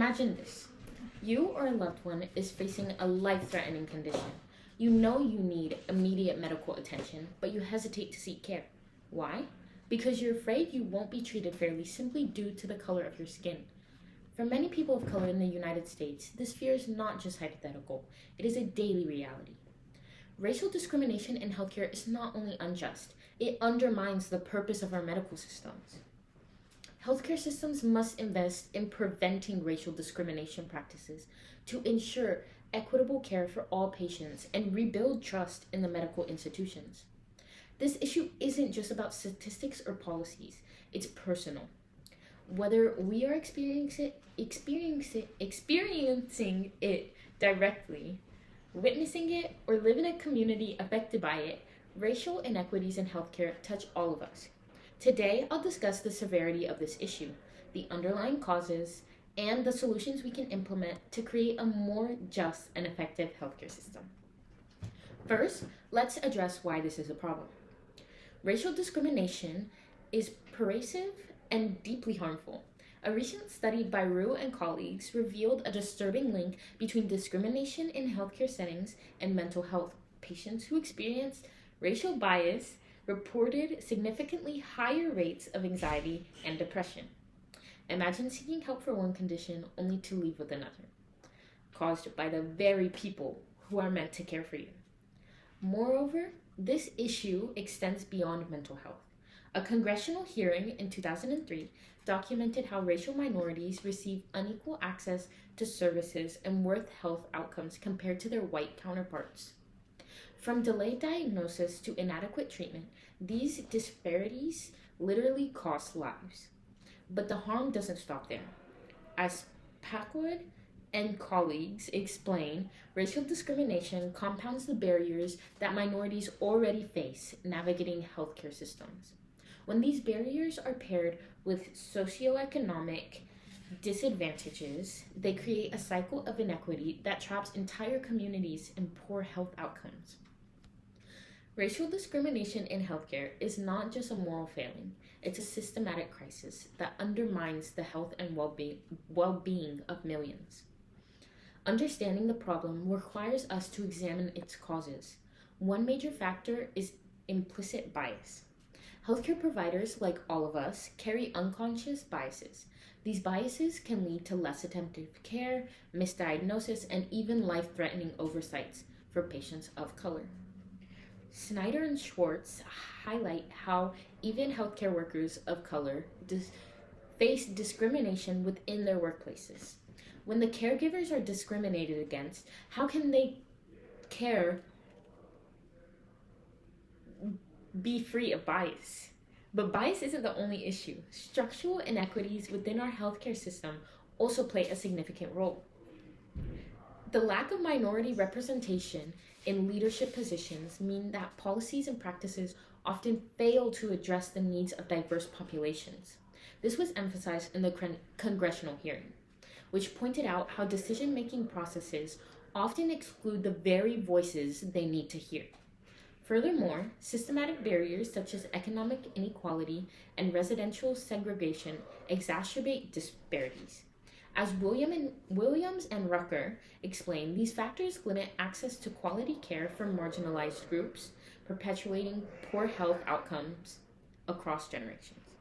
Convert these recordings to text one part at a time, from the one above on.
Imagine this. You or a loved one is facing a life-threatening condition. You know you need immediate medical attention, but you hesitate to seek care. Why? Because you're afraid you won't be treated fairly simply due to the color of your skin. For many people of color in the United States, this fear is not just hypothetical, it is a daily reality. Racial discrimination in healthcare is not only unjust, it undermines the purpose of our medical systems. Healthcare systems must invest in preventing racial discrimination practices to ensure equitable care for all patients and rebuild trust in the medical institutions. This issue isn't just about statistics or policies, it's personal. Whether we are experiencing it directly, witnessing it, or live in a community affected by it, racial inequities in healthcare touch all of us. Today, I'll discuss the severity of this issue, the underlying causes, and the solutions we can implement to create a more just and effective healthcare system. First, let's address why this is a problem. Racial discrimination is pervasive and deeply harmful. A recent study by Rue and colleagues revealed a disturbing link between discrimination in healthcare settings and mental health. Patients who experienced racial bias reported significantly higher rates of anxiety and depression. Imagine seeking help for one condition only to leave with another, caused by the very people who are meant to care for you. Moreover, this issue extends beyond mental health. A congressional hearing in 2003 documented how racial minorities receive unequal access to services and worse health outcomes compared to their white counterparts. From delayed diagnosis to inadequate treatment, these disparities literally cost lives. But the harm doesn't stop there. As Packwood and colleagues explain, racial discrimination compounds the barriers that minorities already face navigating healthcare systems. When these barriers are paired with socioeconomic disadvantages, they create a cycle of inequity that traps entire communities in poor health outcomes. Racial discrimination in healthcare is not just a moral failing, it's a systematic crisis that undermines the health and well-being of millions. Understanding the problem requires us to examine its causes. One major factor is implicit bias. Healthcare providers, like all of us, carry unconscious biases. These biases can lead to less attentive care, misdiagnosis, and even life-threatening oversights for patients of color. Snyder and Schwartz highlight how even healthcare workers of color face discrimination within their workplaces. When the caregivers are discriminated against, how can they care be free of bias? But bias isn't the only issue. Structural inequities within our healthcare system also play a significant role. The lack of minority representation in leadership positions mean that policies and practices often fail to address the needs of diverse populations. This was emphasized in the congressional hearing, which pointed out how decision-making processes often exclude the very voices they need to hear. Furthermore, systematic barriers such as economic inequality and residential segregation exacerbate disparities. As Williams and Rucker explain, these factors limit access to quality care for marginalized groups, perpetuating poor health outcomes across generations.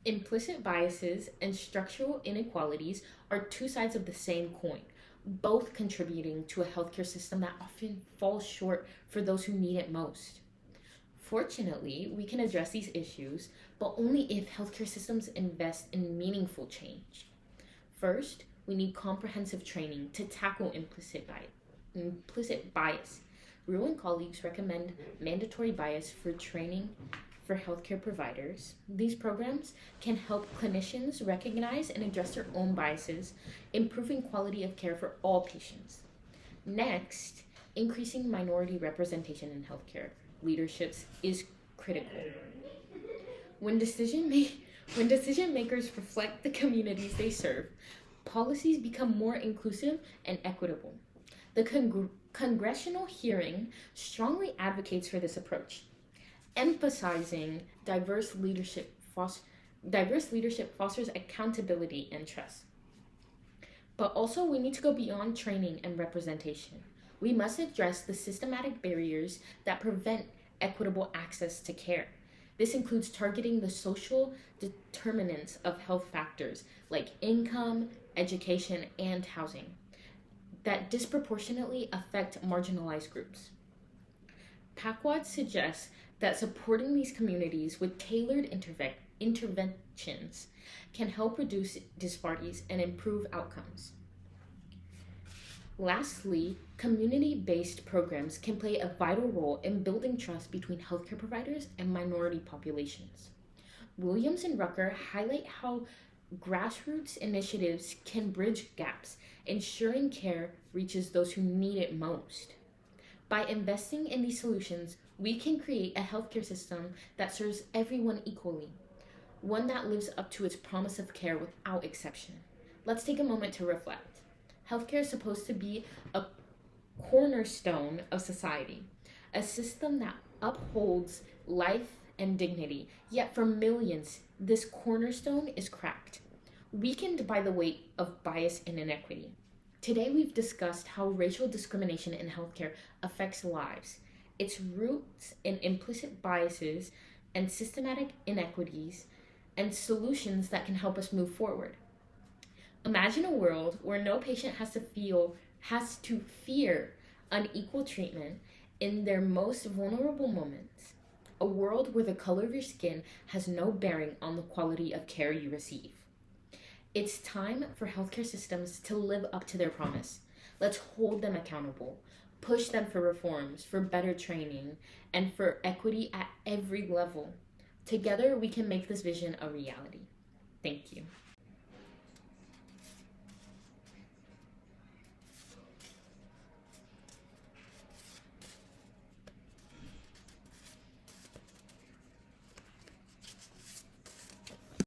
Implicit biases and structural inequalities are two sides of the same coin, both contributing to a healthcare system that often falls short for those who need it most. Fortunately, we can address these issues, but only if healthcare systems invest in meaningful change. First, we need comprehensive training to tackle implicit bias. Rue and colleagues recommend mandatory bias for training for healthcare providers. These programs can help clinicians recognize and address their own biases, improving quality of care for all patients. Next, increasing minority representation in healthcare leaderships is critical. When decision makers reflect the communities they serve, policies become more inclusive and equitable. The congressional hearing strongly advocates for this approach, emphasizing diverse leadership fosters accountability and trust. But also, we need to go beyond training and representation. We must address the systematic barriers that prevent equitable access to care. This includes targeting the social determinants of health factors like income, education, and housing that disproportionately affect marginalized groups. PACWAD suggests that supporting these communities with tailored interventions can help reduce disparities and improve outcomes. Lastly, community-based programs can play a vital role in building trust between healthcare providers and minority populations. Williams and Rucker highlight how grassroots initiatives can bridge gaps, ensuring care reaches those who need it most. By investing in these solutions, we can create a healthcare system that serves everyone equally, one that lives up to its promise of care without exception. Let's take a moment to reflect. Healthcare is supposed to be a cornerstone of society, a system that upholds life and dignity, yet for millions, this cornerstone is cracked, weakened by the weight of bias and inequity. Today, we've discussed how racial discrimination in healthcare affects lives, its roots in implicit biases and systematic inequities, and solutions that can help us move forward. Imagine a world where no patient has to fear unequal treatment in their most vulnerable moments. A world where the color of your skin has no bearing on the quality of care you receive. It's time for healthcare systems to live up to their promise. Let's hold them accountable, push them for reforms, for better training, and for equity at every level. Together, we can make this vision a reality. Thank you.